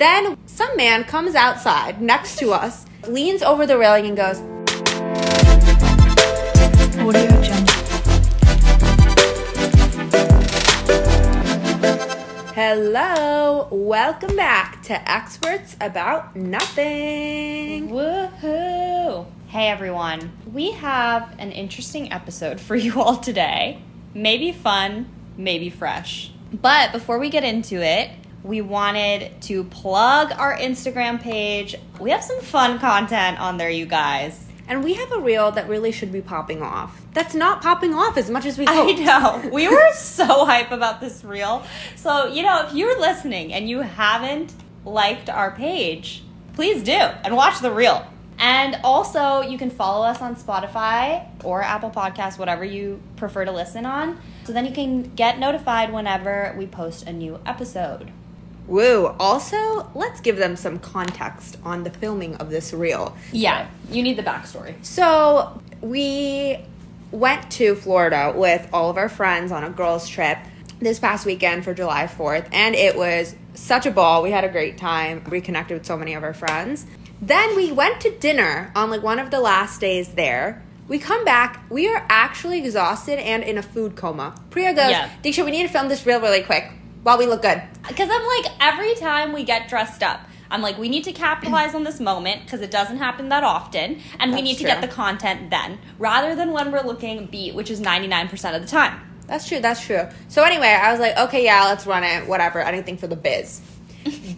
Then some man comes outside next to us, leans over the railing and goes, Audio Jungle. Hello, welcome back to Experts About Nothing. Woohoo! Hey everyone, we have an interesting episode for you all today. Maybe fun, maybe fresh. But before we get into it, we wanted to plug our Instagram page. We have some fun content on there, you guys. And we have a reel that really should be popping off. That's not popping off as much as we hoped. I know. We were so hype about this reel. So, if you're listening and you haven't liked our page, please do and watch the reel. And also, you can follow us on Spotify or Apple Podcasts, whatever you prefer to listen on. So then you can get notified whenever we post a new episode. Woo. Also, let's give them some context on the filming of this reel. Yeah, you need the backstory. So, we went to Florida with all of our friends on a girls' trip this past weekend for July 4th, and it was such a ball. We had a great time, reconnected with so many of our friends. Then we went to dinner on one of the last days there. We come back, we are actually exhausted and in a food coma. Priya goes, Diksha, we need to film this reel really quick while we look good. Because I'm every time we get dressed up, I'm we need to capitalize on this moment because it doesn't happen that often, and we need to get the content then, rather than when we're looking beat, which is 99% of the time. That's true. So anyway, I was okay, yeah, let's run it, whatever, anything for the biz.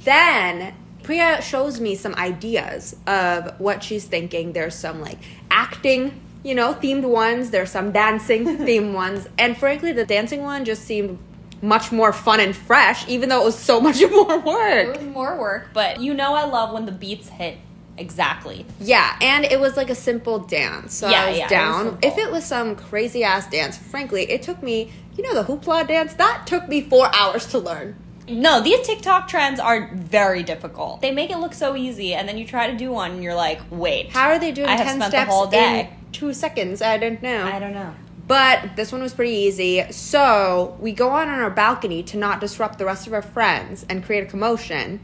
Then Priya shows me some ideas of what she's thinking. There's some acting, themed ones. There's some dancing themed ones. And frankly, the dancing one just seemed much more fun and fresh, even though it was so much more work. It was more work, but I love when the beats hit exactly. Yeah, and it was a simple dance. So I was down. If it was some crazy ass dance, frankly, it took me, the hoopla dance, that took me 4 hours to learn. No, these TikTok trends are very difficult. They make it look so easy, and then you try to do one, and you're wait. How are they doing 10 steps in 2 seconds? I don't know. But this one was pretty easy. So we go on our balcony to not disrupt the rest of our friends and create a commotion.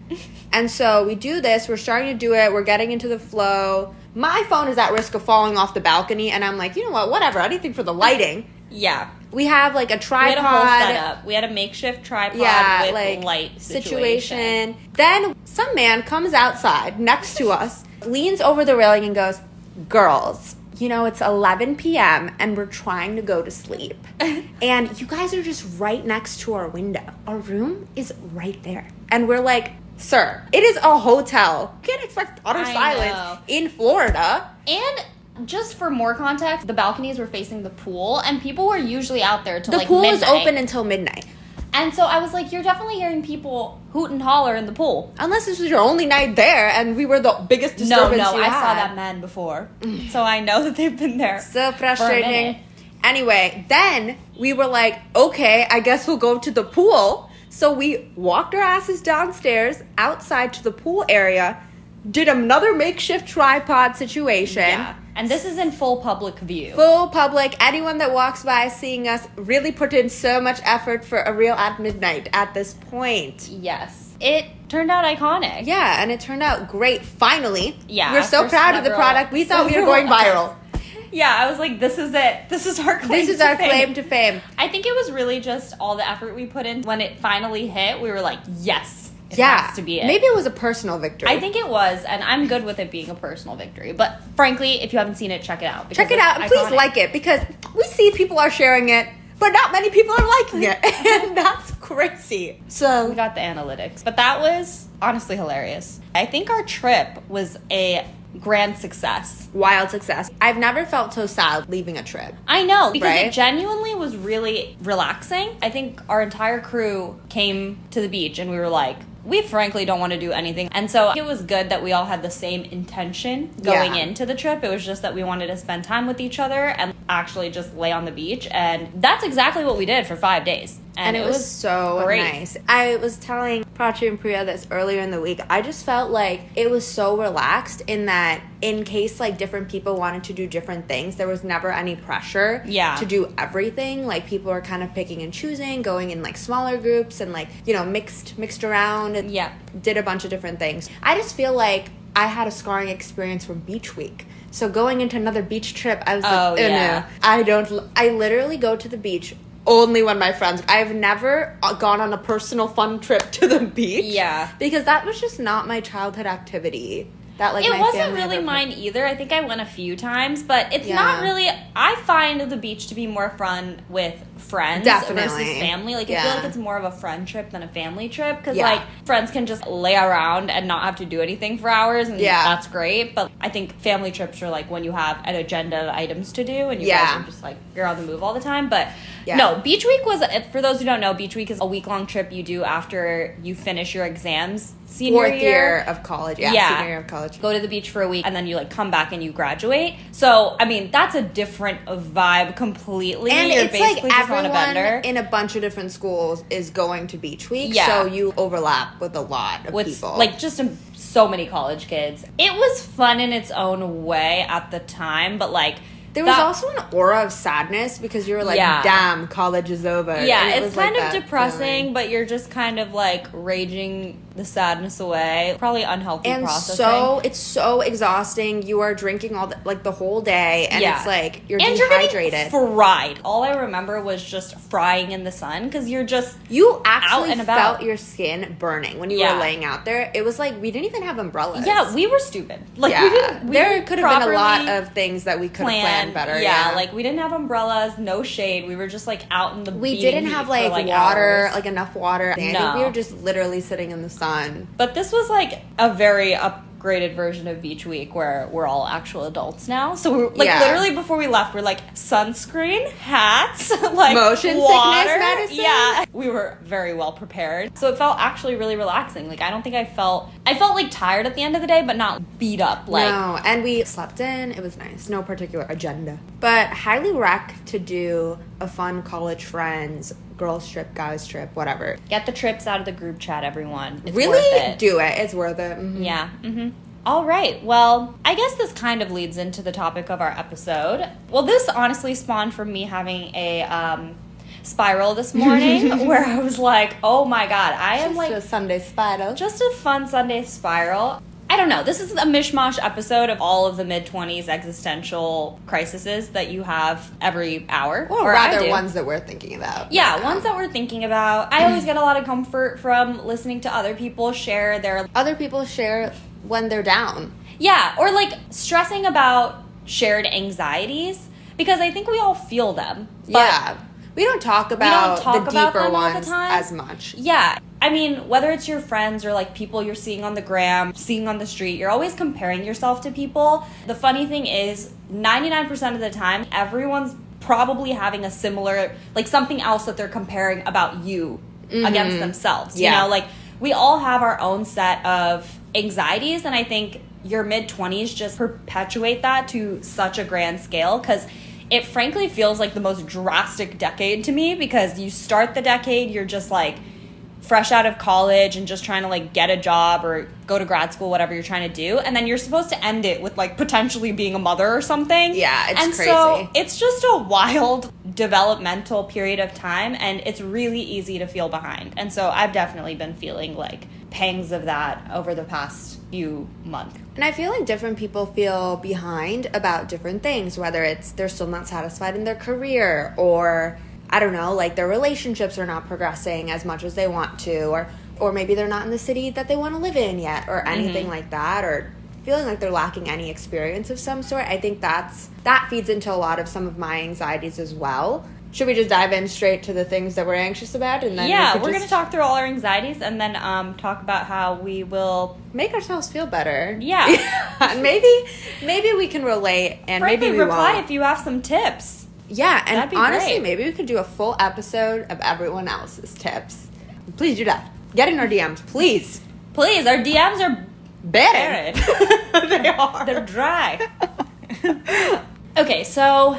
And so we do this. We're starting to do it. We're getting into the flow. My phone is at risk of falling off the balcony. And I'm you know what? Whatever. Anything for the lighting. Yeah. We have a tripod. We had a whole setup. We had a makeshift tripod with light situation. Then some man comes outside next to us, leans over the railing and goes, girls, it's 11 p.m. and we're trying to go to sleep. And you guys are just right next to our window. Our room is right there. And we're sir, it is a hotel. You can't expect utter silence in Florida. And just for more context, the balconies were facing the pool, and people were usually out there till the pool midnight. is open until midnight. And so I was you're definitely hearing people hoot and holler in the pool. Unless this was your only night there and we were the biggest disturbance you had. I saw that man before. So I know that they've been there. So frustrating. Anyway, then we were okay, I guess we'll go to the pool. So we walked our asses downstairs outside to the pool area, did another makeshift tripod situation. Yeah. And this is in full public view. Full public. Anyone that walks by seeing us really put in so much effort for a reel at midnight at this point. Yes. It turned out iconic. Yeah, and it turned out great. Finally. Yeah. We're so proud of the product. We thought we were going viral. Yeah, I was this is it. This is our claim to fame. This is our claim to fame. I think it was really just all the effort we put in. When it finally hit, we were yes. It has to be it. Maybe it was a personal victory. I think it was, and I'm good with it being a personal victory. But frankly, if you haven't seen it, check it out. Check it out, and please like it, because we see people are sharing it, but not many people are liking it, and that's crazy. So we got the analytics, but that was honestly hilarious. I think our trip was a grand success. Wild success. I've never felt so sad leaving a trip. I know, because it genuinely was really relaxing. I think our entire crew came to the beach and we were we frankly don't want to do anything. And so it was good that we all had the same intention going into the trip. It was just that we wanted to spend time with each other and actually just lay on the beach. And that's exactly what we did for 5 days. And it was so great. nice. I was telling Prachi and Priya this earlier in the week. I just felt like it was so relaxed in that in case like different people wanted to do different things, there was never any pressure to do everything. Like people were kind of picking and choosing, going in like smaller groups and like, you know, mixed around and did a bunch of different things. I just feel like I had a scarring experience from beach week. So going into another beach trip, I was no. I literally go to the beach only when my friends. I've never gone on a personal fun trip to the beach. Yeah. Because that was just not my childhood activity. That like it my wasn't family really mine either. I think I went a few times, but it's not really. I find the beach to be more fun with friends versus family. Like I feel like it's more of a friend trip than a family trip because like friends can just lay around and not have to do anything for hours, and that's great. But I think family trips are like when you have an agenda of items to do and you guys are just like you're on the move all the time. But no, beach week was, for those who don't know, beach week is a week-long trip you do after you finish your exams. Senior year of college. Senior year of college. Go to the beach for a week and then you like come back and you graduate. So I mean that's a different vibe completely. And you're it's basically like just on a bender. In a bunch of different schools is going to beach week. So you overlap with a lot of people. Like just so many college kids. It was fun in its own way at the time, but like there was also an aura of sadness because you were like, damn, college is over. Yeah, it's kind of depressing, but you're just kind of like raging the sadness away. Probably unhealthy processing. And it's so exhausting. You are drinking the whole day, and it's like you're dehydrated. You're getting fried. All I remember was just frying in the sun because you actually out and about. Felt your skin burning when you were laying out there. It was like we didn't even have umbrellas. Yeah, we were stupid. Like there could have been a lot of things that we could have planned better. Yeah, like we didn't have umbrellas, no shade. We were just like out in the. We didn't have like water, hours. Like enough water. I think we were just literally sitting in the sun. But this was like a very upgraded version of Beach Week where we're all actual adults now. So we're like literally before we left, we're like sunscreen, hats, like motion water. Sickness medicine. Yeah, we were very well prepared. So it felt actually really relaxing. Like I don't think I felt like tired at the end of the day, but not beat up. Like no, and we slept in. It was nice. No particular agenda, but highly rec to do a fun college friends. Girls trip, guys trip, whatever. Get the trips out of the group chat, everyone. It's really worth it. Do it. It's worth it. Mm-hmm. Yeah. Mm-hmm. All right. Well, I guess this kind of leads into the topic of our episode. Well, this honestly spawned from me having a spiral this morning where I was like, oh my God, I am like... Just a Sunday spiral. Just a fun Sunday spiral. I don't know. This is a mishmash episode of all of the mid-20s existential crises that you have every hour. Or rather, ones that we're thinking about. Yeah, ones that we're thinking about. I always get a lot of comfort from listening to other people share their... Other people share when they're down. Yeah, or like stressing about shared anxieties. Because I think we all feel them. Yeah. We don't talk about the deeper ones as much. Yeah. I mean, whether it's your friends or like people you're seeing on the gram, seeing on the street, you're always comparing yourself to people. The funny thing is 99% of the time, everyone's probably having a similar, like something else that they're comparing about you against themselves. You know, like we all have our own set of anxieties. And I think your mid-20s just perpetuate that to such a grand scale because it frankly feels like the most drastic decade to me because you start the decade, you're just like fresh out of college and just trying to like get a job or go to grad school, whatever you're trying to do. And then you're supposed to end it with like potentially being a mother or something. Yeah, it's crazy. So it's just a wild developmental period of time and it's really easy to feel behind. And so I've definitely been feeling like pangs of that over the past few months. And I feel like different people feel behind about different things, whether it's they're still not satisfied in their career or, I don't know, like their relationships are not progressing as much as they want to, or maybe they're not in the city that they want to live in yet or anything like that, or feeling like they're lacking any experience of some sort. I think that feeds into a lot of some of my anxieties as well. Should we just dive in straight to the things that we're anxious about? And then we're going to talk through all our anxieties and then talk about how we will... make ourselves feel better. Yeah. And maybe we can relate and frankly, maybe we reply won't. If you have some tips. Yeah, and that'd be honestly, great. Maybe we could do a full episode of everyone else's tips. Please do that. Get in our DMs, please. Please, our DMs are barren. They are. They're dry. Okay, so...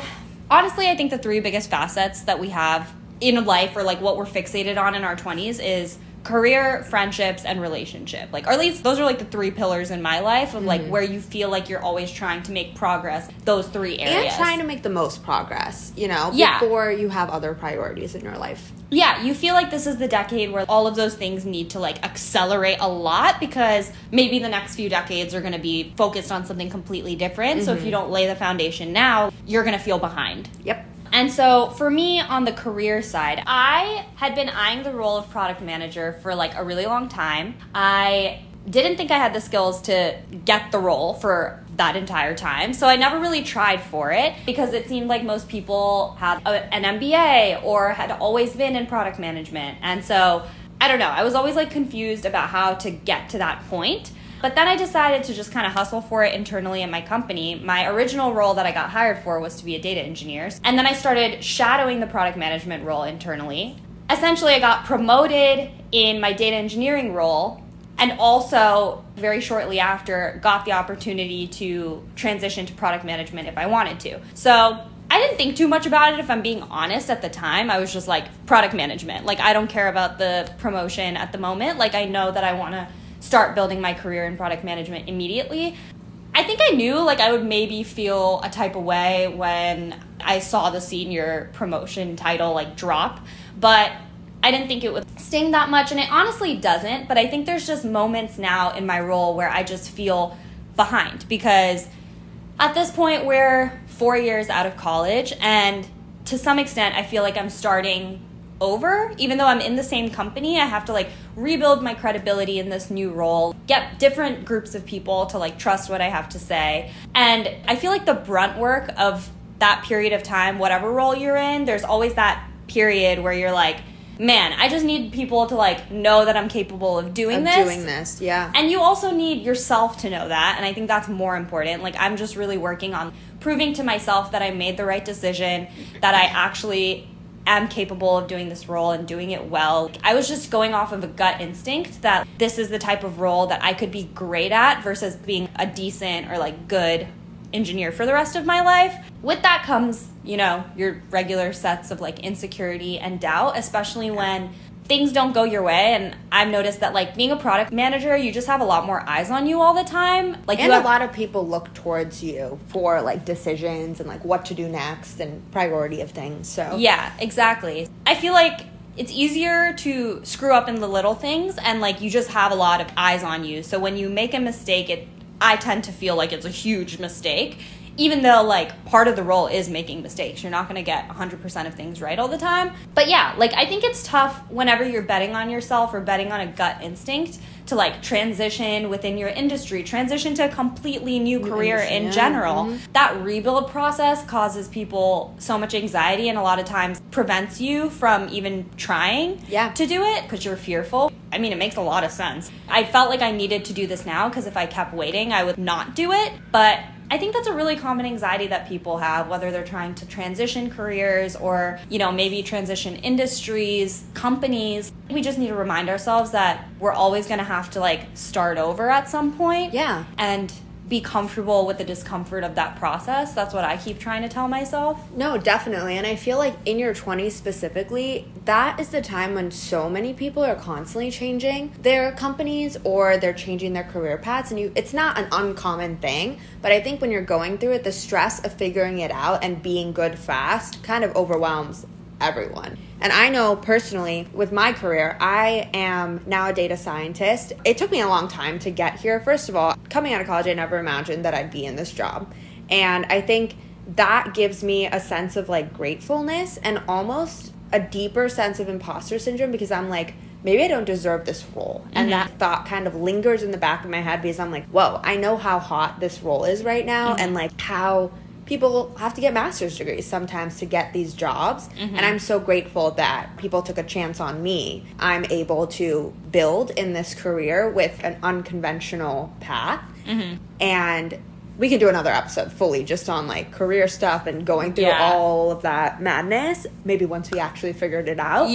honestly, I think the three biggest facets that we have in life, or like what we're fixated on in our 20s, is career, friendships, and relationship. Like, or at least those are like the 3 pillars in my life of like where you feel like you're always trying to make progress, those 3 areas. And trying to make the most progress, you know, before you have other priorities in your life. Yeah, you feel like this is the decade where all of those things need to like accelerate a lot, because maybe the next few decades are going to be focused on something completely different. So if you don't lay the foundation now, you're going to feel behind. Yep. And so for me, on the career side, I had been eyeing the role of product manager for like a really long time. I didn't think I had the skills to get the role for that entire time. So I never really tried for it, because it seemed like most people had an MBA or had always been in product management. And so I don't know, I was always like confused about how to get to that point. But then I decided to just kind of hustle for it internally in my company. My original role that I got hired for was to be a data engineer. And then I started shadowing the product management role internally. Essentially, I got promoted in my data engineering role, and also very shortly after got the opportunity to transition to product management if I wanted to. So I didn't think too much about it, if I'm being honest, at the time. I was just like, product management. Like, I don't care about the promotion at the moment. Like, I know that I want to start building my career in product management immediately. I think I knew like I would maybe feel a type of way when I saw the senior promotion title like drop, but I didn't think it would sting that much, and it honestly doesn't. But I think there's just moments now in my role where I just feel behind, because at this point we're 4 years out of college, and to some extent I feel like I'm starting over. Even though I'm in the same company, I have to like rebuild my credibility in this new role, get different groups of people to like trust what I have to say. And I feel like the brunt work of that period of time, whatever role you're in, there's always that period where you're like, man, I just need people to like know that I'm capable of doing this. Yeah. And you also need yourself to know that, and I think that's more important. Like, I'm just really working on proving to myself that I made the right decision, that I actually am capable of doing this role and doing it well. I was just going off of a gut instinct that this is the type of role that I could be great at versus being a decent or like good engineer for the rest of my life. With that comes, you know, your regular sets of like insecurity and doubt, especially when things don't go your way. And I've noticed that like being a product manager, you just have a lot more eyes on you all the time. Like, and a lot of people look towards you for like decisions and like what to do next and priority of things. So yeah, exactly. I feel like it's easier to screw up in the little things, and like you just have a lot of eyes on you. So when you make a mistake, I tend to feel like it's a huge mistake. Even though, like, part of the role is making mistakes. You're not going to get 100% of things right all the time. But yeah, like, I think it's tough whenever you're betting on yourself or betting on a gut instinct to, like, transition within your industry, transition to a completely new career in general. Mm-hmm. That rebuild process causes people so much anxiety, and a lot of times prevents you from even trying to do it because you're fearful. I mean, it makes a lot of sense. I felt like I needed to do this now, because if I kept waiting, I would not do it. But I think that's a really common anxiety that people have, whether they're trying to transition careers or, you know, maybe transition industries, companies. We just need to remind ourselves that we're always going to have to like start over at some point. Yeah. And be comfortable with the discomfort of that process. That's what I keep trying to tell myself. No, definitely. And I feel like in your 20s specifically, that is the time when so many people are constantly changing their companies or they're changing their career paths. And it's not an uncommon thing, but I think when you're going through it, the stress of figuring it out and being good fast kind of overwhelms everyone. And I know personally with my career, I am now a data scientist. It took me a long time to get here. First of all, coming out of college, I never imagined that I'd be in this job. And I think that gives me a sense of like gratefulness and almost a deeper sense of imposter syndrome, because I'm like, maybe I don't deserve this role. And that thought kind of lingers in the back of my head, because I'm like, whoa, I know how hot this role is right now and like how people have to get master's degrees sometimes to get these jobs. And I'm so grateful that people took a chance on me. I'm able to build in this career with an unconventional path. And we can do another episode fully just on like career stuff and going through all of that madness, maybe once we actually figured it out.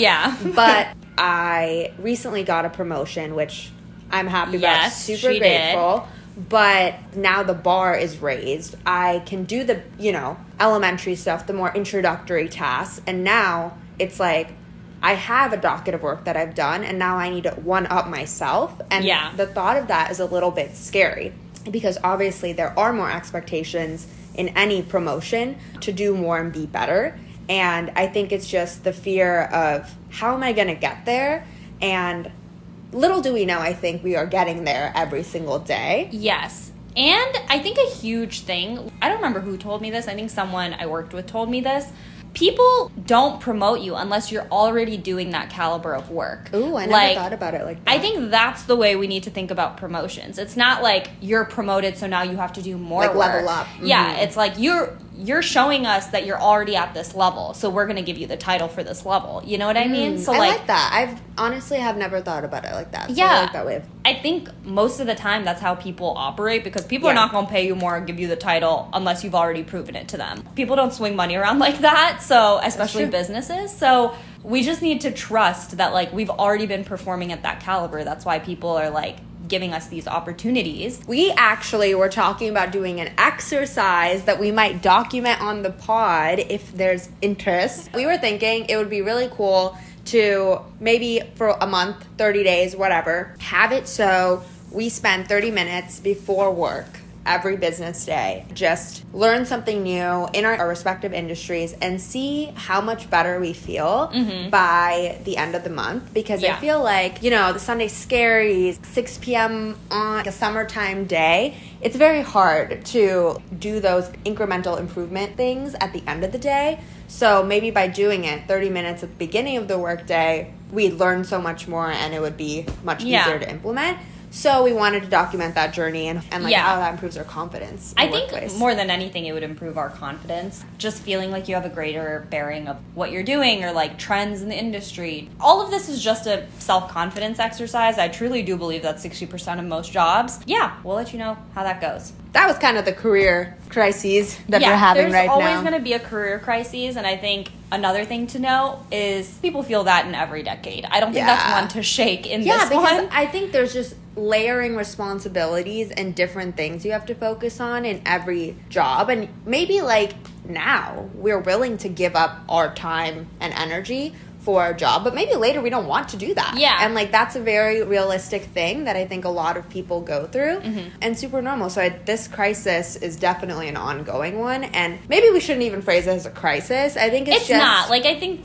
But I recently got a promotion, which I'm happy about, super grateful. But now the bar is raised. I can do the, you know, elementary stuff, the more introductory tasks. And now it's like I have a docket of work that I've done, and now I need to one-up myself. And the thought of that is a little bit scary because obviously there are more expectations in any promotion to do more and be better. And I think it's just the fear of how am I going to get there? And little do we know, I think we are getting there every single day. Yes. And I think a huge thing, I don't remember who told me this. I think someone I worked with told me this. People don't promote you unless you're already doing that caliber of work. Ooh, I never thought about it like that. I think that's the way we need to think about promotions. It's not like you're promoted, so now you have to do more work. Level up. Mm-hmm. Yeah, it's like you're showing us that you're already at this level, so we're going to give you the title for this level. You know what I mean? So I like that. I've honestly have never thought about it like that. So I like that way. I think most of the time that's how people operate because people are not going to pay you more and give you the title unless you've already proven it to them. People don't swing money around like that, so especially businesses. So we just need to trust that like we've already been performing at that caliber. That's why people are like giving us these opportunities. We actually were talking about doing an exercise that we might document on the pod if there's interest. We were thinking it would be really cool to maybe for a month, 30 days, whatever, have it so we spend 30 minutes before work every business day, just learn something new in our respective industries and see how much better we feel by the end of the month. Because I feel like, the Sunday Scaries, 6 p.m. on a summertime day, it's very hard to do those incremental improvement things at the end of the day. So maybe by doing it 30 minutes at the beginning of the workday, we'd learn so much more and it would be much easier to implement. So we wanted to document that journey and how that improves our confidence in the workplace. I think more than anything, it would improve our confidence. Just feeling like you have a greater bearing of what you're doing or like trends in the industry. All of this is just a self-confidence exercise. I truly do believe that's 60% of most jobs. Yeah, we'll let you know how that goes. That was kind of the career crises that we're having right now. There's always going to be a career crisis, and I think another thing to know is people feel that in every decade. I don't think that's one to shake in this one. Yeah, because I think there's just layering responsibilities and different things you have to focus on in every job. And maybe like now we're willing to give up our time and energy for a job, but maybe later we don't want to do that. Yeah. And like that's a very realistic thing that I think a lot of people go through and super normal. So this crisis is definitely an ongoing one, and maybe we shouldn't even phrase it as a crisis. I think it's just not. Like I think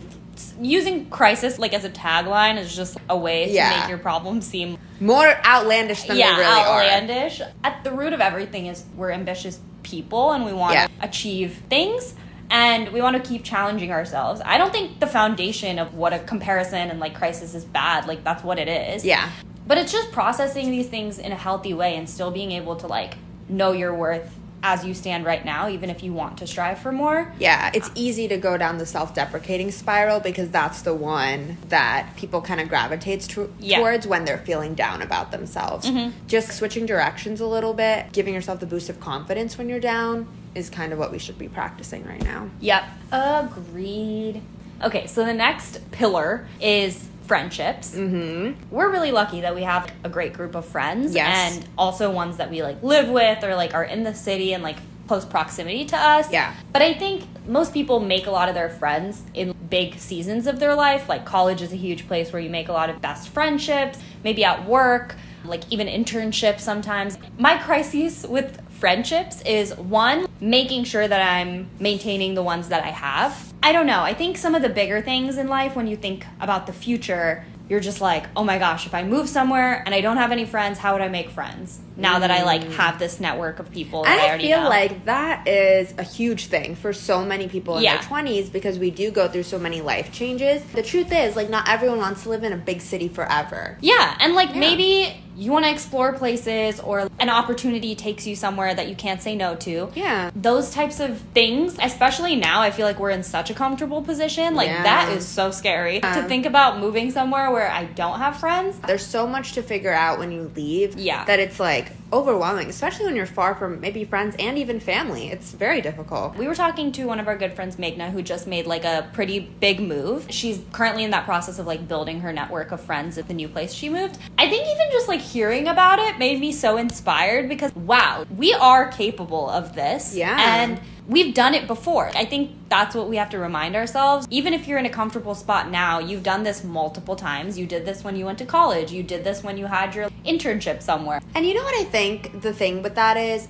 using crisis like as a tagline is just a way to make your problem seem more outlandish than they really outlandish. At the root of everything is we're ambitious people and we want to achieve things. And we want to keep challenging ourselves. I don't think the foundation of what a comparison and like crisis is bad. Like that's what it is. Yeah. But it's just processing these things in a healthy way and still being able to like know your worth as you stand right now, even if you want to strive for more. Yeah, it's easy to go down the self-deprecating spiral because that's the one that people kind of gravitate towards when they're feeling down about themselves. Just switching directions a little bit, giving yourself the boost of confidence when you're down is kind of what we should be practicing right now. Yep, agreed. Okay, so the next pillar is friendships. We're really lucky that we have a great group of friends and also ones that we like live with or like are in the city and like close proximity to us. Yeah. But I think most people make a lot of their friends in big seasons of their life. Like college is a huge place where you make a lot of best friendships, maybe at work, like even internships sometimes. My crises with friendships is one, making sure that I'm maintaining the ones that I have. I don't know. I think some of the bigger things in life, when you think about the future, you're just like, oh my gosh, if I move somewhere and I don't have any friends, how would I make friends? Now that I like have this network of people that I already know. I feel like that is a huge thing for so many people in their 20s because we do go through so many life changes. The truth is, like, not everyone wants to live in a big city forever. Yeah, and like maybe you want to explore places or an opportunity takes you somewhere that you can't say no to. Yeah. Those types of things, especially now, I feel like we're in such a comfortable position. Like that is so scary to think about moving somewhere where I don't have friends. There's so much to figure out when you leave that it's like overwhelming, especially when you're far from maybe friends and even family. It's very difficult. We were talking to one of our good friends, Meghna, who just made like a pretty big move. She's currently in that process of like building her network of friends at the new place she moved. I think even just like hearing about it made me so inspired because wow, we are capable of this. Yeah. And we've done it before. I think that's what we have to remind ourselves. Even if you're in a comfortable spot now, you've done this multiple times. You did this when you went to college. You did this when you had your internship somewhere. And you know what I think the thing with that is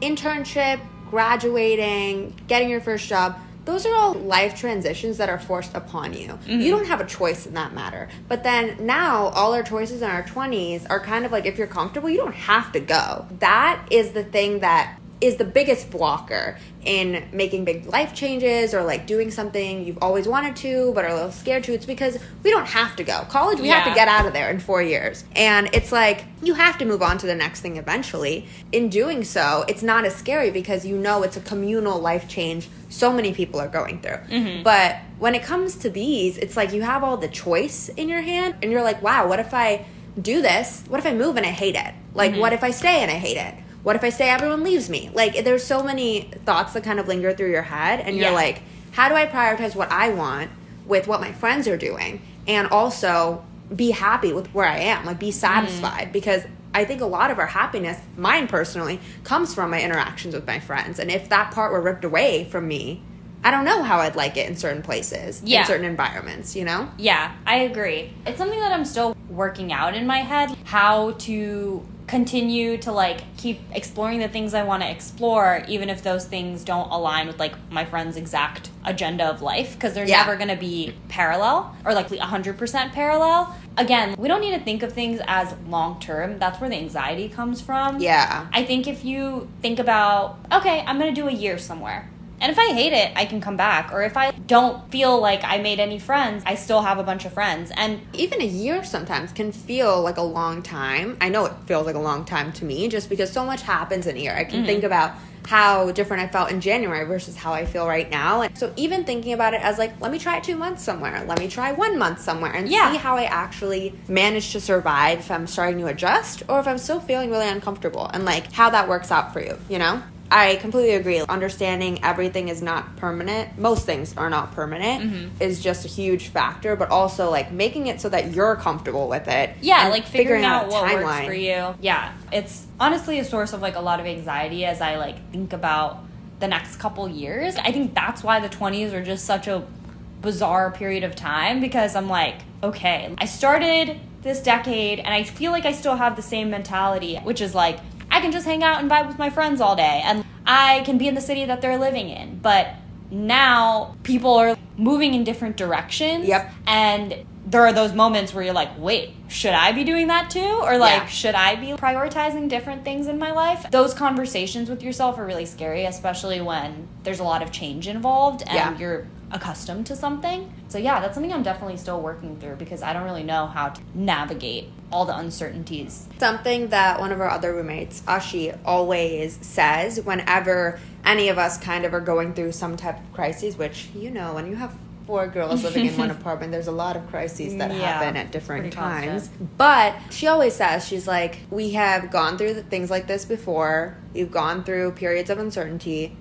internship, graduating, getting your first job, those are all life transitions that are forced upon you. Mm-hmm. You don't have a choice in that matter. But then now all our choices in our 20s are kind of like, if you're comfortable, you don't have to go. That is the thing that is the biggest blocker in making big life changes or like doing something you've always wanted to but are a little scared to. It's because we don't have to go. College, we have to get out of there in 4 years. And it's like, you have to move on to the next thing eventually. In doing so, it's not as scary because you know it's a communal life change so many people are going through. Mm-hmm. But when it comes to these, it's like you have all the choice in your hand and you're like, wow, what if I do this? What if I move and I hate it? Like, what if I stay and I hate it? What if I stay, everyone leaves me? Like, there's so many thoughts that kind of linger through your head. And you're like, how do I prioritize what I want with what my friends are doing? And also be happy with where I am. Like, be satisfied. Because I think a lot of our happiness, mine personally, comes from my interactions with my friends. And if that part were ripped away from me, I don't know how I'd like it in certain places, in certain environments, you know? Yeah, I agree. It's something that I'm still working out in my head, how to continue to like keep exploring the things I want to explore, even if those things don't align with like my friend's exact agenda of life, because they're never going to be parallel or like 100% parallel. Again, we don't need to think of things as long term. That's where the anxiety comes from. Yeah. I think if you think about, okay, I'm going to do a year somewhere. And if I hate it, I can come back. Or if I don't feel like I made any friends, I still have a bunch of friends. And even a year sometimes can feel like a long time. I know it feels like a long time to me just because so much happens in a year. I can think about how different I felt in January versus how I feel right now. And so even thinking about it as like, let me try 2 months somewhere. Let me try 1 month somewhere and see how I actually manage to survive if I'm starting to adjust or if I'm still feeling really uncomfortable and like how that works out for you, you know? I completely agree. Understanding everything is not permanent. Most things are not permanent is just a huge factor, but also like making it so that you're comfortable with it. Yeah, like figuring out what works for you. Yeah, it's honestly a source of like a lot of anxiety as I like think about the next couple years. I think that's why the 20s are just such a bizarre period of time because I'm like, okay, I started this decade and I feel like I still have the same mentality, which is like, I can just hang out and vibe with my friends all day and I can be in the city that they're living in. But now people are moving in different directions. Yep. And there are those moments where you're like, wait, should I be doing that too? Or like, should I be prioritizing different things in my life? Those conversations with yourself are really scary, especially when there's a lot of change involved and you're accustomed to something. So yeah, that's something I'm definitely still working through because I don't really know how to navigate all the uncertainties. Something that one of our other roommates, Ashi, always says whenever any of us kind of are going through some type of crises, which, you know, when you have 4 girls living in one apartment, there's a lot of crises that happen at different times. But she always says, she's like, we have gone through things like this before. We've gone through periods of uncertainty.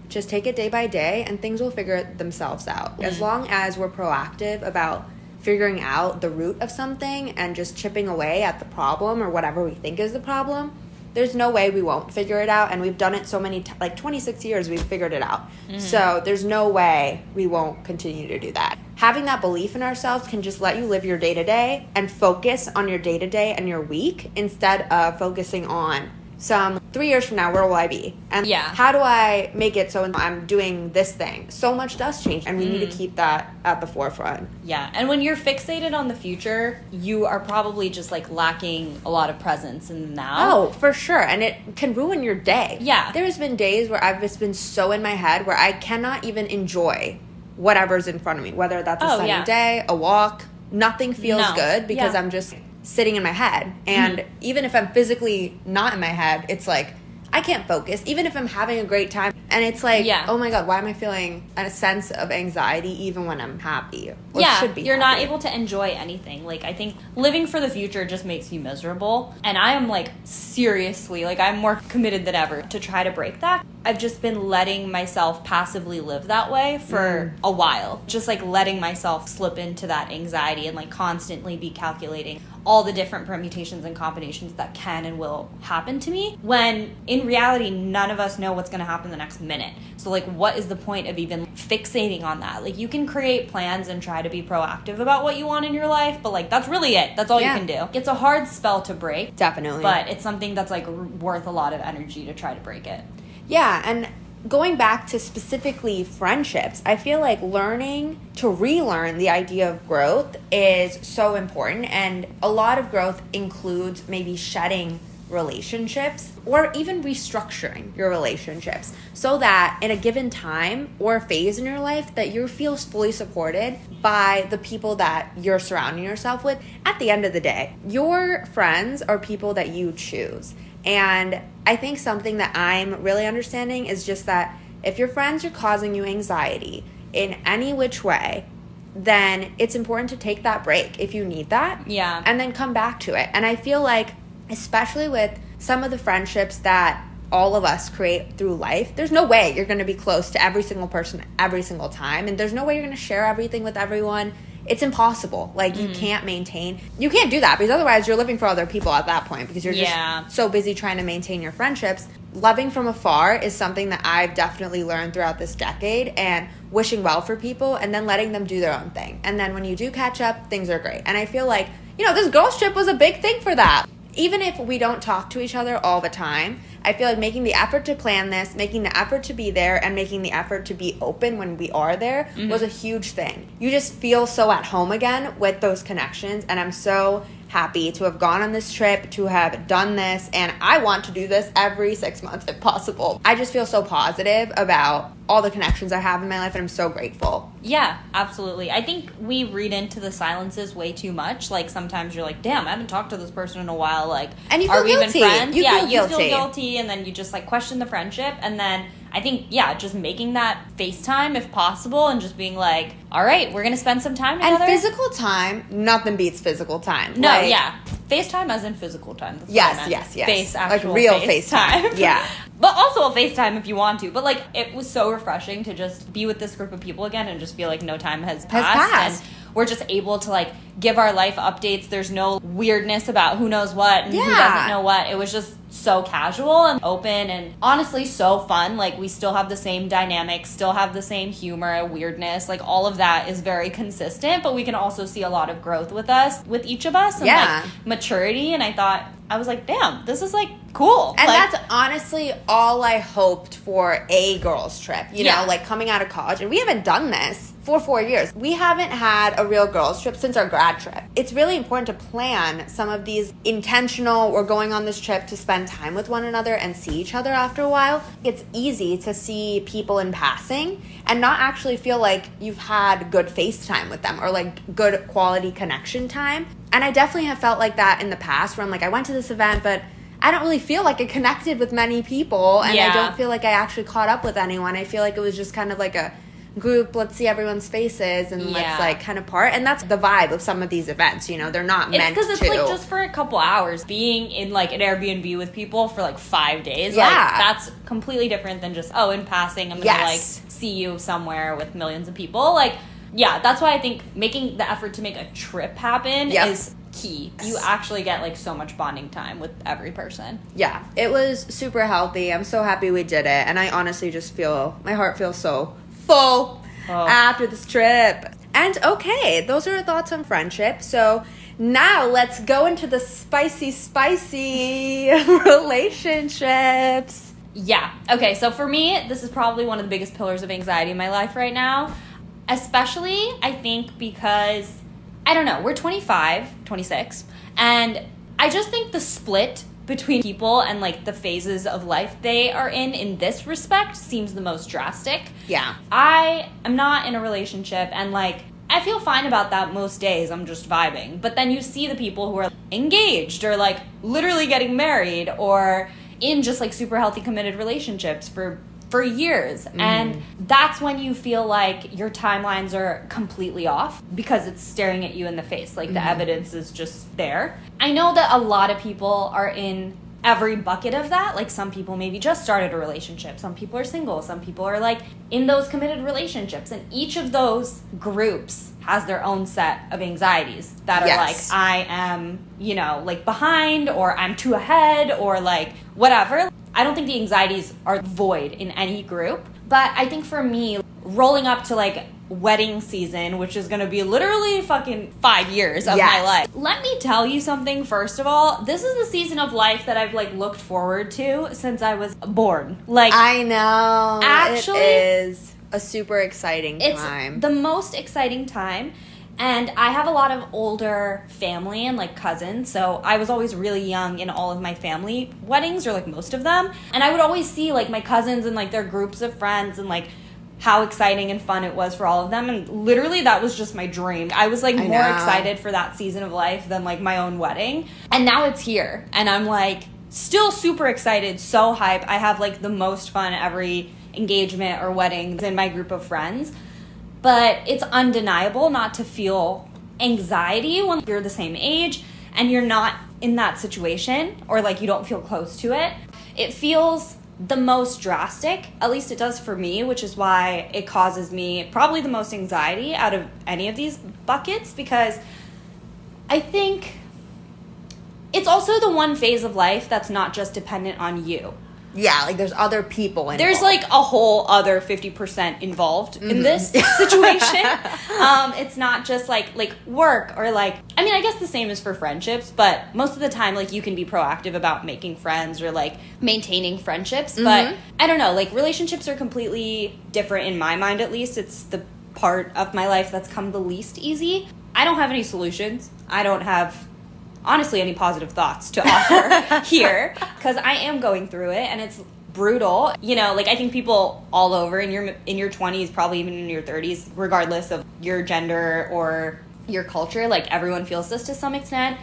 Just take it day by day and things will figure themselves out. As long as we're proactive about figuring out the root of something and just chipping away at the problem or whatever we think is the problem, there's no way we won't figure it out. And we've done it so many like 26 years, we've figured it out. So there's no way we won't continue to do that. Having that belief in ourselves can just let you live your day-to-day and focus on your day-to-day and your week instead of focusing on some 3 years from now, where will I be? And how do I make it so I'm doing this thing? So much does change, and we need to keep that at the forefront. Yeah, and when you're fixated on the future, you are probably just like lacking a lot of presence in the now. Oh, for sure, and it can ruin your day. Yeah. There's been days where I've just been so in my head where I cannot even enjoy whatever's in front of me, whether that's a sunny day, a walk. Nothing feels good because I'm just sitting in my head. And even if I'm physically not in my head, it's like I can't focus even if I'm having a great time. And it's like, oh my god, why am I feeling a sense of anxiety even when I'm happy or should be you're happy? Not able to enjoy anything. Like, I think living for the future just makes you miserable, and I am like seriously, like, I'm more committed than ever to try to break that. I've just been letting myself passively live that way for a while. Just like letting myself slip into that anxiety and like constantly be calculating all the different permutations and combinations that can and will happen to me, when in reality none of us know what's going to happen the next minute. So like, what is the point of even fixating on that? Like, you can create plans and try to be proactive about what you want in your life, but like, that's really it. That's all you can do. It's a hard spell to break, definitely, but it's something that's like worth a lot of energy to try to break it. Yeah. And going back to specifically friendships, I feel like learning to relearn the idea of growth is so important. And a lot of growth includes maybe shedding relationships or even restructuring your relationships so that in a given time or phase in your life that you feel fully supported by the people that you're surrounding yourself with. At the end of the day, your friends are people that you choose. And I think something that I'm really understanding is just that if your friends are causing you anxiety in any which way, then it's important to take that break if you need that. Yeah. And then come back to it. And I feel like, especially with some of the friendships that all of us create through life, there's no way you're going to be close to every single person every single time. And there's no way you're going to share everything with everyone. It's impossible. Like, you can't do that, because otherwise you're living for other people at that point, because you're just so busy trying to maintain your friendships. Loving from afar is something that I've definitely learned throughout this decade, and wishing well for people and then letting them do their own thing. And then when you do catch up, things are great. And I feel like, this girls trip was a big thing for that. Even if we don't talk to each other all the time, I feel like making the effort to plan this, making the effort to be there, and making the effort to be open when we are there was a huge thing. You just feel so at home again with those connections, and I'm so happy to have gone on this trip, to have done this, and I want to do this every 6 months if possible. I just feel so positive about all the connections I have in my life, and I'm so grateful. Yeah, absolutely. I think we read into the silences way too much. Like, sometimes you're like, damn, I haven't talked to this person in a while. Like, and you feel are we guilty. even friends? You feel guilty, and then you just like question the friendship. And then I think, just making that FaceTime if possible, and just being like, all right, we're going to spend some time together. And physical time, nothing beats physical time. No, FaceTime as in physical time. That's yes. Actual like real FaceTime. Yeah. But also a FaceTime if you want to. But like, it was so refreshing to just be with this group of people again and just feel like no time has passed. And we're just able to like give our life updates. There's no weirdness about who knows what and who doesn't know what. It was just so casual and open and honestly so fun. Like, we still have the same dynamics, still have the same humor, weirdness. Like, all of that is very consistent, but we can also see a lot of growth with each of us, and like maturity. And I was like, damn, this is like cool. And like, that's honestly all I hoped for a girls trip, you know, like coming out of college. And we haven't done this for 4 years. We haven't had a real girls trip since our grad trip. It's really important to plan some of these intentional, we're going on this trip to spend time with one another and see each other after a while. It's easy to see people in passing and not actually feel like you've had good FaceTime with them or like good quality connection time. And I definitely have felt like that in the past, where I'm like, I went to this event, but I don't really feel like I connected with many people, and I don't feel like I actually caught up with anyone. I feel like it was just kind of like a group, let's see everyone's faces and let's like kind of part. And that's the vibe of some of these events, you know, they're not meant to. It's because it's like just for a couple hours. Being in like an Airbnb with people for like 5 days, like that's completely different than just, in passing I'm gonna like see you somewhere with millions of people. Like, that's why I think making the effort to make a trip happen is key. You actually get like so much bonding time with every person. Yeah, it was super healthy. I'm so happy we did it, and I honestly just feel my heart feels so full after this trip. And okay, those are our thoughts on friendship. So now let's go into the spicy relationships. Yeah. Okay, so for me, this is probably one of the biggest pillars of anxiety in my life right now. Especially, I think, because, I don't know, we're 25, 26, and I just think the split between people and, like, the phases of life they are in this respect seems the most drastic. Yeah. I am not in a relationship, and, like, I feel fine about that most days. I'm just vibing. But then you see the people who are engaged or, like, literally getting married or in just, like, super healthy, committed relationships for years. And that's when you feel like your timelines are completely off because it's staring at you in the face. Like, the evidence is just there. I know that a lot of people are in every bucket of that. Like, some people maybe just started a relationship, some people are single, some people are like in those committed relationships, and each of those groups has their own set of anxieties that are like, I am, you know, like behind, or I'm too ahead, or like whatever. I don't think the anxieties are void in any group, but I think for me, rolling up to like wedding season, which is going to be literally fucking 5 years of my life. Let me tell you something. First of all, this is the season of life that I've like looked forward to since I was born. Like, I know. Actually, it is a super exciting time. It's the most exciting time. And I have a lot of older family and like cousins, so I was always really young in all of my family weddings, or like most of them. And I would always see like my cousins and like their groups of friends, and like how exciting and fun it was for all of them. And literally that was just my dream. I was like more excited for that season of life than like my own wedding. And now it's here, and I'm like still super excited, so hype. I have like the most fun every engagement or weddings in my group of friends. But it's undeniable not to feel anxiety when you're the same age and you're not in that situation, or like you don't feel close to it. It feels the most drastic, at least it does for me, which is why it causes me probably the most anxiety out of any of these buckets, because I think it's also the one phase of life that's not just dependent on you. Yeah, like there's other people involved. There's like a whole other 50% involved in this situation. It's not just like work, or like, I mean, I guess the same is for friendships, but most of the time like you can be proactive about making friends or like maintaining friendships. But I don't know, like relationships are completely different in my mind, at least. It's the part of my life that's come the least easy. I don't have any solutions. I don't have honestly any positive thoughts to offer here, because I am going through it and it's brutal. You know, like I think people all over in your 20s, probably even in your 30s, regardless of your gender or your culture, like everyone feels this to some extent.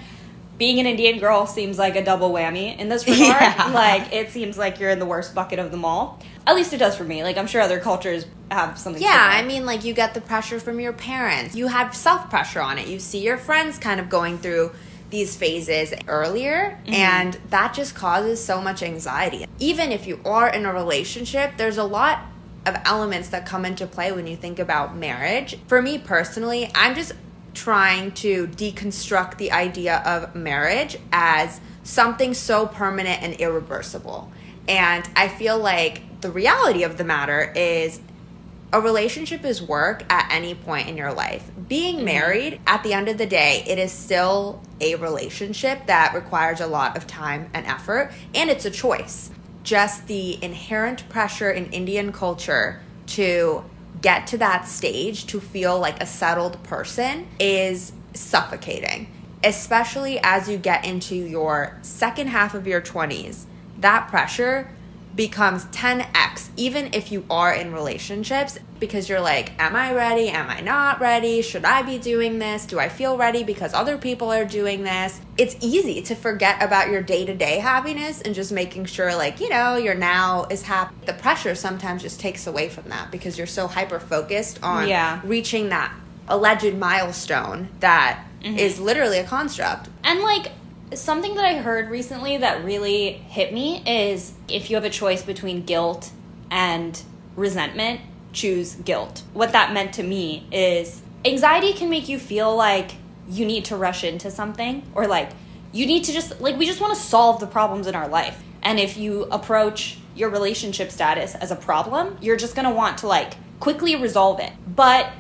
Being an Indian girl seems like a double whammy in this regard. Yeah. Like it seems like you're in the worst bucket of them all. At least it does for me. Like I'm sure other cultures have something similar. I mean, like you get the pressure from your parents. You have self-pressure on it. You see your friends kind of going through these phases earlier, and that just causes so much anxiety. Even if you are in a relationship, there's a lot of elements that come into play when you think about marriage. For me personally, I'm just trying to deconstruct the idea of marriage as something so permanent and irreversible. And I feel like the reality of the matter is a relationship is work at any point in your life. Being married, at the end of the day, it is still a relationship that requires a lot of time and effort, and it's a choice. Just the inherent pressure in Indian culture to get to that stage, to feel like a settled person, is suffocating. Especially as you get into your second half of your 20s, that pressure becomes 10x, even if you are in relationships, because you're like, am I ready? Am I not ready? Should I be doing this? Do I feel ready because other people are doing this? It's easy to forget about your day-to-day happiness and just making sure, like, you know, your now is happy. The pressure sometimes just takes away from that because you're so hyper-focused on reaching that alleged milestone that is literally a construct. And like, something that I heard recently that really hit me is if you have a choice between guilt and resentment, choose guilt. What that meant to me is anxiety can make you feel like you need to rush into something, or like you need to just, like, we just want to solve the problems in our life. And if you approach your relationship status as a problem, you're just going to want to like quickly resolve it. But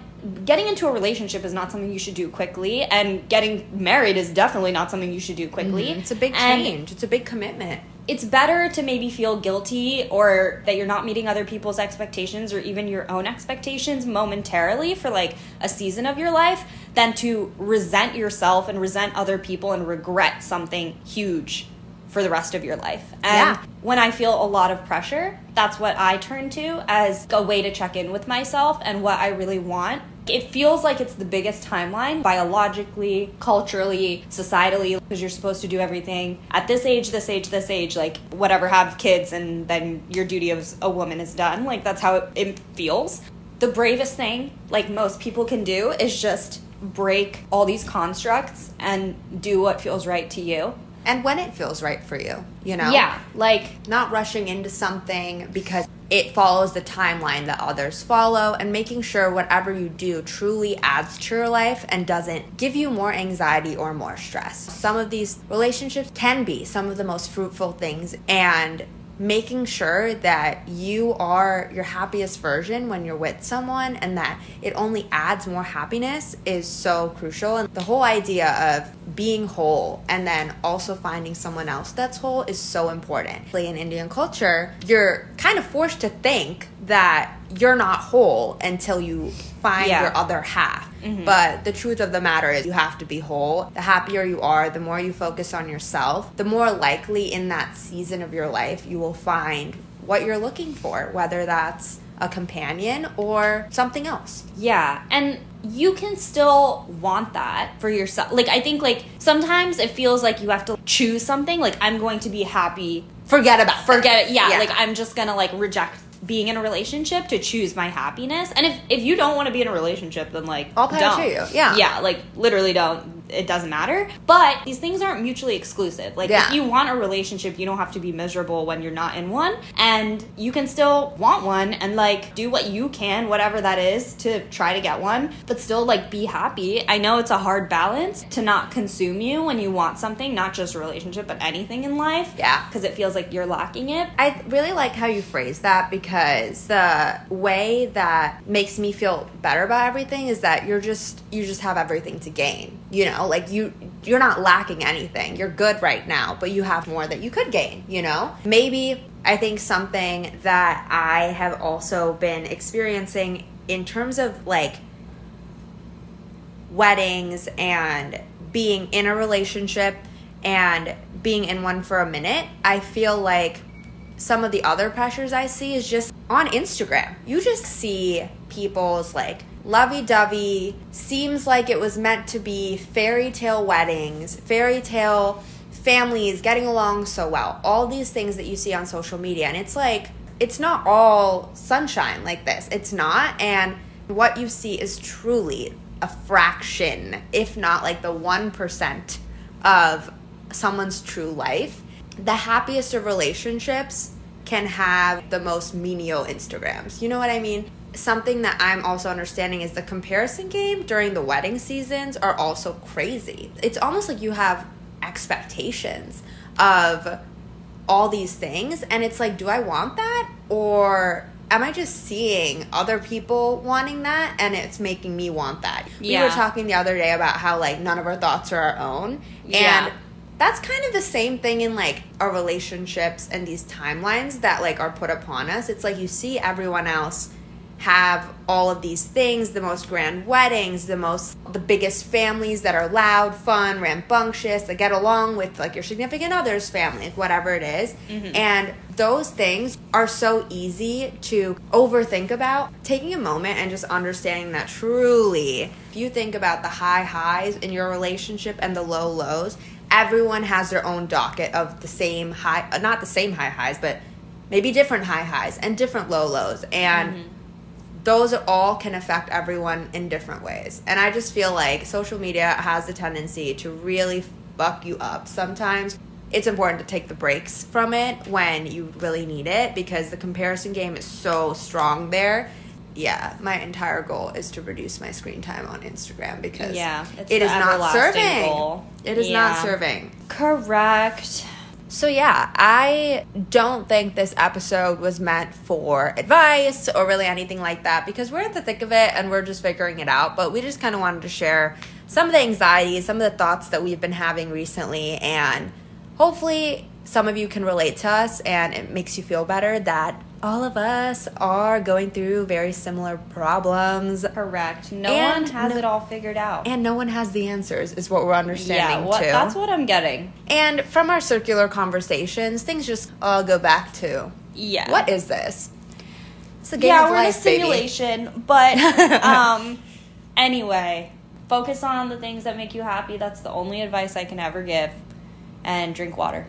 getting into a relationship is not something you should do quickly, and getting married is definitely not something you should do quickly. It's a big change. It's a big commitment. It's better to maybe feel guilty, or that you're not meeting other people's expectations or even your own expectations momentarily for like a season of your life, than to resent yourself and resent other people and regret something huge for the rest of your life. And when I feel a lot of pressure, that's what I turn to as a way to check in with myself and what I really want. It feels like it's the biggest timeline, biologically, culturally, societally, because you're supposed to do everything at this age, this age, this age, like whatever, have kids, and then your duty as a woman is done. Like that's how it feels. The bravest thing, like most people can do, is just break all these constructs and do what feels right to you. and when it feels right for you, you know? Yeah, like, not rushing into something because it follows the timeline that others follow, and making sure whatever you do truly adds to your life and doesn't give you more anxiety or more stress. Some of these relationships can be some of the most fruitful things, and making sure that you are your happiest version when you're with someone and that it only adds more happiness is so crucial. And the whole idea of being whole and then also finding someone else that's whole is so important. In Indian culture, you're kind of forced to think that you're not whole until you find your other half. Mm-hmm. But the truth of the matter is you have to be whole. The happier you are, the more you focus on yourself, the more likely in that season of your life you will find what you're looking for, whether that's a companion or something else. Yeah, and you can still want that for yourself. Like, I think, like, sometimes it feels like you have to choose something. Like, I'm going to be happy. Forget it. Yeah, like, I'm just gonna, like, reject being in a relationship to choose my happiness. And if you don't want to be in a relationship, then, like, I'll pay you. Yeah, like, literally don't. It doesn't matter. But these things aren't mutually exclusive. Like, if you want a relationship, you don't have to be miserable when you're not in one. And you can still want one and, like, do what you can, whatever that is, to try to get one, but still, like, be happy. I know it's a hard balance to not consume you when you want something, not just a relationship, but anything in life. Yeah. Because it feels like you're lacking it. I really like how you phrase that, because the way that makes me feel better about everything is that you just have everything to gain. You know, like you're not lacking anything. You're good right now, but you have more that you could gain, you know? Maybe I think something that I have also been experiencing in terms of, like, weddings and being in a relationship and being in one for a minute, I feel like some of the other pressures I see is just on Instagram. You just see people's, like, lovey-dovey, seems like it was meant to be fairy tale weddings, fairy tale families getting along so well. All these things that you see on social media. And it's like, it's not all sunshine like this. It's not. And what you see is truly a fraction, if not like the 1% of someone's true life. The happiest of relationships can have the most menial Instagrams. You know what I mean? Something that I'm also understanding is the comparison game during the wedding seasons are also crazy. It's almost like you have expectations of all these things, and it's like, do I want that? Or am I just seeing other people wanting that and it's making me want that? Yeah. We were talking the other day about how, like, none of our thoughts are our own. Yeah. And that's kind of the same thing in, like, our relationships and these timelines that, like, are put upon us. It's like you see everyone else have all of these things, the most grand weddings, the biggest families that are loud, fun, rambunctious, that get along with, like, your significant other's family, whatever it is. Mm-hmm. And those things are so easy to overthink about. Taking a moment and just understanding that truly, if you think about the high highs in your relationship and the low lows, everyone has their own docket of the same high, not the same high highs, but maybe different high highs and different low lows. And those all can affect everyone in different ways. And I just feel like social media has the tendency to really fuck you up sometimes. It's important to take the breaks from it when you really need it, because the comparison game is so strong there. Yeah, my entire goal is to reduce my screen time on Instagram, because it is not serving. Goal. It is not serving. Correct. So yeah, I don't think this episode was meant for advice or really anything like that, because we're in the thick of it and we're just figuring it out. But we just kind of wanted to share some of the anxieties, some of the thoughts that we've been having recently, and hopefully some of you can relate to us and it makes you feel better that all of us are going through very similar problems. Correct. No one has it all figured out. And no one has the answers, is what we're understanding, too. That's what I'm getting. And from our circular conversations, things just all go back to, what is this? It's a game of life, we're in a simulation, baby. But anyway, focus on the things that make you happy. That's the only advice I can ever give. And drink water.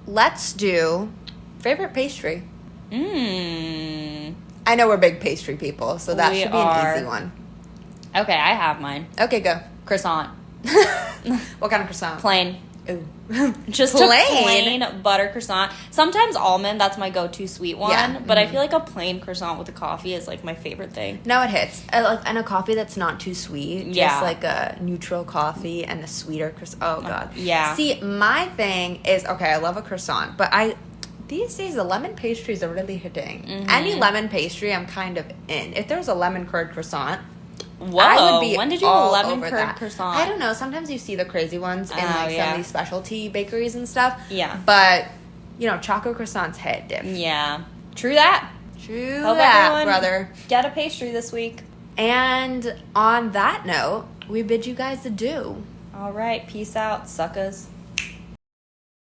Let's do favorite pastry. I know we're big pastry people, so that should be an easy one. Okay, I have mine. Okay, go. Croissant. What kind of croissant? Plain. Ooh. Just a plain butter croissant. Sometimes almond, that's my go-to sweet one. Yeah. But I feel like a plain croissant with a coffee is like my favorite thing. No, it hits. And a coffee that's not too sweet. Yeah. Just like a neutral coffee and a sweeter croissant. Oh, God. Yeah. See, my thing is, okay, I love a croissant, but these days the lemon pastries are really hitting. Mm-hmm. Any lemon pastry, I'm kind of in. If there was a lemon curd croissant, Whoa, I would be when did you all have a lemon over curd that. croissant? I don't know. Sometimes you see the crazy ones in like some of these specialty bakeries and stuff. Yeah. But, chocolate croissants hit diff. Yeah. True that. True Hope that, everyone brother. get a pastry this week. And on that note, we bid you guys adieu. All right. Peace out, suckers.